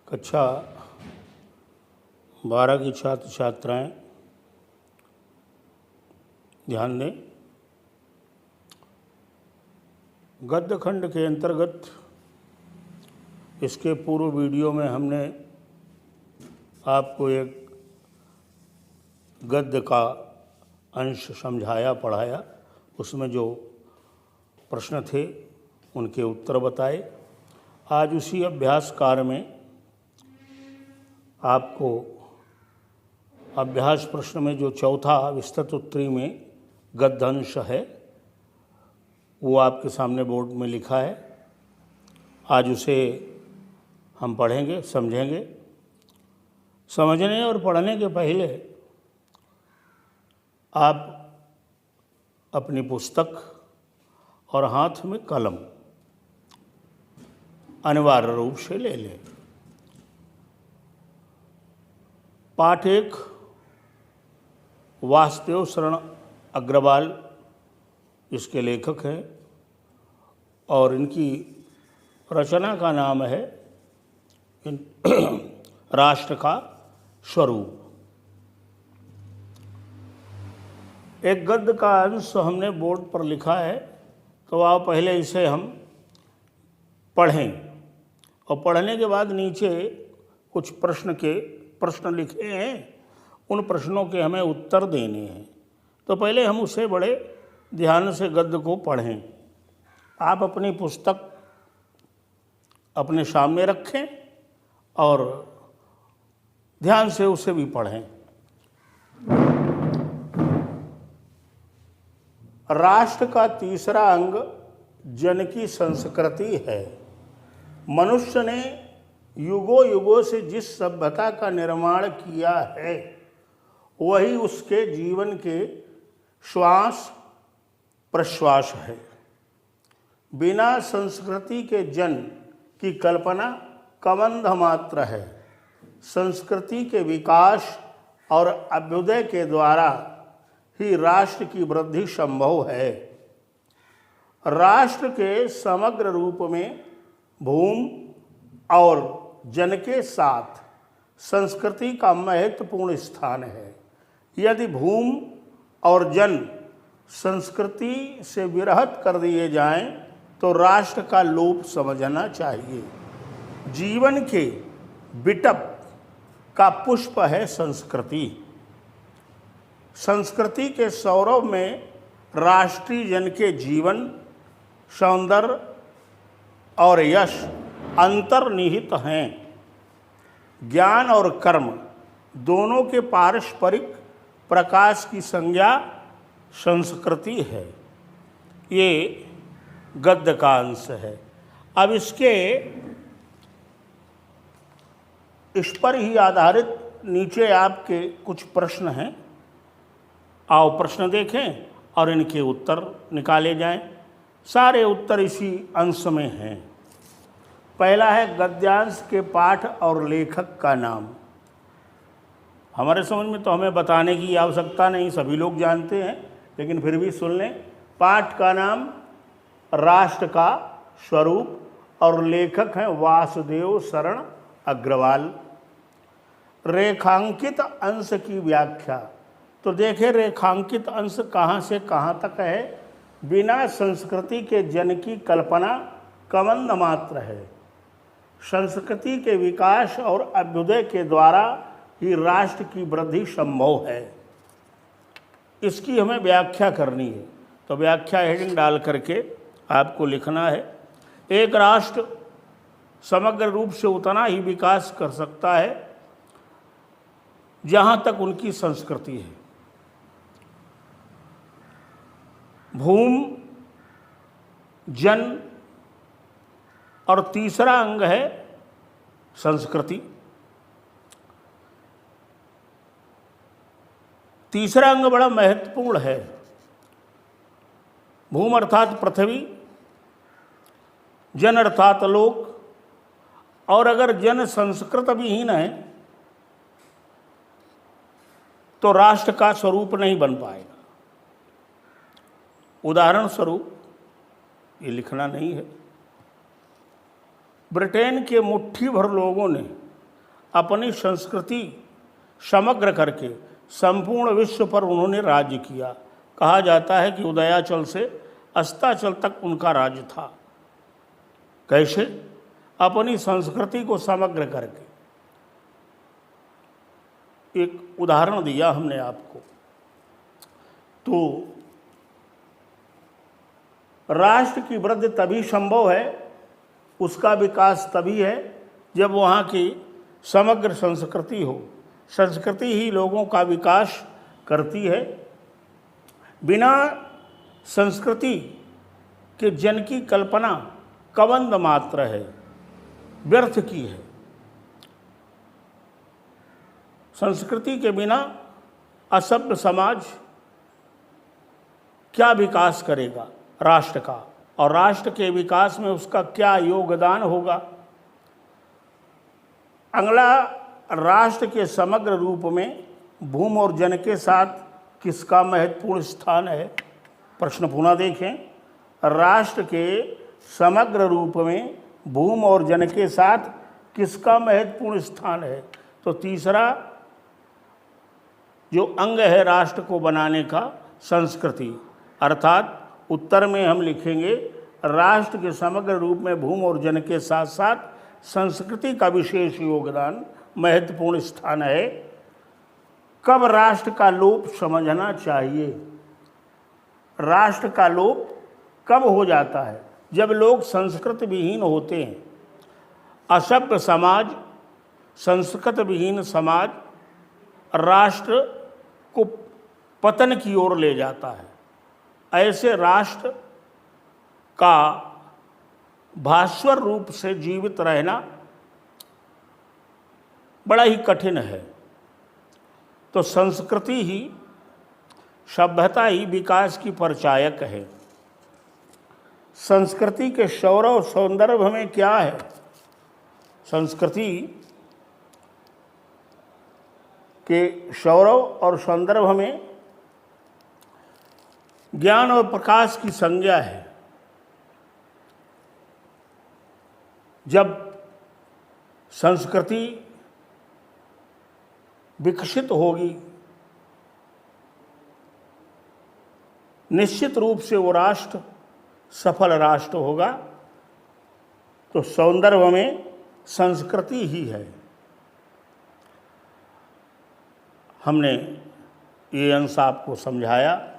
कक्षा 12 की छात्र छात्राएं ध्यान दें। गद्य खंड के अंतर्गत इसके पूर्व वीडियो में हमने आपको एक गद्य का अंश समझाया पढ़ाया, उसमें जो प्रश्न थे उनके उत्तर बताए। आज उसी अभ्यास कार्य में आपको अभ्यास प्रश्न में जो चौथा विस्तृत उत्तरी में गद्य अंश है वो आपके सामने बोर्ड में लिखा है। आज उसे हम पढ़ेंगे, समझेंगे। समझने और पढ़ने के पहले आप अपनी पुस्तक और हाथ में कलम अनिवार्य रूप से ले लें। पाठ 1 वासुदेव शरण अग्रवाल इसके लेखक हैं और इनकी रचना का नाम है राष्ट्र का स्वरूप। एक गद्य का अंश हमने बोर्ड पर लिखा है, तो आओ पहले इसे हम पढ़ें और पढ़ने के बाद नीचे कुछ प्रश्न लिखे हैं, उन प्रश्नों के हमें उत्तर देने हैं। तो पहले हम उसे बड़े ध्यान से गद्य को पढ़ें। आप अपनी पुस्तक अपने सामने रखें और ध्यान से उसे भी पढ़ें। राष्ट्र का तीसरा अंग जन की संस्कृति है। मनुष्य ने युगों युगों से जिस सभ्यता का निर्माण किया है वही उसके जीवन के श्वास प्रश्वास है। बिना संस्कृति के जन की कल्पना कबंध मात्र है। संस्कृति के विकास और अभ्युदय के द्वारा ही राष्ट्र की वृद्धि संभव है। राष्ट्र के समग्र रूप में भूमि और जन के साथ संस्कृति का महत्वपूर्ण स्थान है। यदि भूमि और जन संस्कृति से विरहित कर दिए जाएं तो राष्ट्र का लोप समझना चाहिए। जीवन के बिटप का पुष्प है संस्कृति। संस्कृति के सौरभ में राष्ट्रीय जन के जीवन, सौंदर्य और यश अंतर्निहित हैं। ज्ञान और कर्म दोनों के पारस्परिक प्रकाश की संज्ञा संस्कृति है। ये गद्य का अंश है। अब इस पर ही आधारित नीचे आपके कुछ प्रश्न हैं। आओ प्रश्न देखें और इनके उत्तर निकाले जाएं। सारे उत्तर इसी अंश में हैं। पहला है गद्यांश के पाठ और लेखक का नाम। हमारे समझ में तो हमें बताने की आवश्यकता नहीं, सभी लोग जानते हैं, लेकिन फिर भी सुन लें। पाठ का नाम राष्ट्र का स्वरूप और लेखक हैं वासुदेव शरण अग्रवाल। रेखांकित अंश की व्याख्या। तो देखें रेखांकित अंश कहाँ से कहाँ तक है। बिना संस्कृति के जन की कल्पना कबंध मात्र है। संस्कृति के विकास और अभ्युदय के द्वारा ही राष्ट्र की वृद्धि संभव है। इसकी हमें व्याख्या करनी है, तो व्याख्या हेडिंग डाल करके आपको लिखना है। एक राष्ट्र समग्र रूप से उतना ही विकास कर सकता है जहाँ तक उनकी संस्कृति है। भूमि, जन और तीसरा अंग है संस्कृति। तीसरा अंग बड़ा महत्वपूर्ण है। भूमि अर्थात पृथ्वी, जन अर्थात लोक, और अगर जन संस्कृत विहीन है तो राष्ट्र का स्वरूप नहीं बन पाएगा। उदाहरण स्वरूप, ये लिखना नहीं है, ब्रिटेन के मुट्ठी भर लोगों ने अपनी संस्कृति समग्र करके संपूर्ण विश्व पर उन्होंने राज्य किया। कहा जाता है कि उदयाचल से अस्ताचल तक उनका राज्य था। कैसे? अपनी संस्कृति को समग्र करके। एक उदाहरण दिया हमने आपको। तो राष्ट्र की वृद्धि तभी संभव है, उसका विकास तभी है जब वहाँ की समग्र संस्कृति हो। संस्कृति ही लोगों का विकास करती है। बिना संस्कृति के जन की कल्पना कबंध मात्र है, व्यर्थ की है। संस्कृति के बिना असभ्य समाज क्या विकास करेगा राष्ट्र का, और राष्ट्र के विकास में उसका क्या योगदान होगा। अगला, राष्ट्र के समग्र रूप में भूमि और जन के साथ किसका महत्वपूर्ण स्थान है? प्रश्न पुनः देखें। राष्ट्र के समग्र रूप में भूमि और जन के साथ किसका महत्वपूर्ण स्थान है? तो तीसरा जो अंग है राष्ट्र को बनाने का, संस्कृति। अर्थात उत्तर में हम लिखेंगे राष्ट्र के समग्र रूप में भूमि और जन के साथ साथ संस्कृति का विशेष योगदान, महत्वपूर्ण स्थान है। कब राष्ट्र का लोप समझना चाहिए? राष्ट्र का लोप कब हो जाता है? जब लोग संस्कृत विहीन होते हैं। असभ्य समाज, संस्कृत विहीन समाज राष्ट्र को पतन की ओर ले जाता है। ऐसे राष्ट्र का भास्वर रूप से जीवित रहना बड़ा ही कठिन है। तो संस्कृति ही, सभ्यता ही विकास की परिचायक है। संस्कृति के सौरव सौंदर्य में क्या है? संस्कृति के सौरव और सौंदर्य में ज्ञान और प्रकाश की संज्ञा है। जब संस्कृति विकसित होगी, निश्चित रूप से वो राष्ट्र सफल राष्ट्र होगा। तो सौंदर्य में संस्कृति ही है। हमने ये अंश आपको समझाया।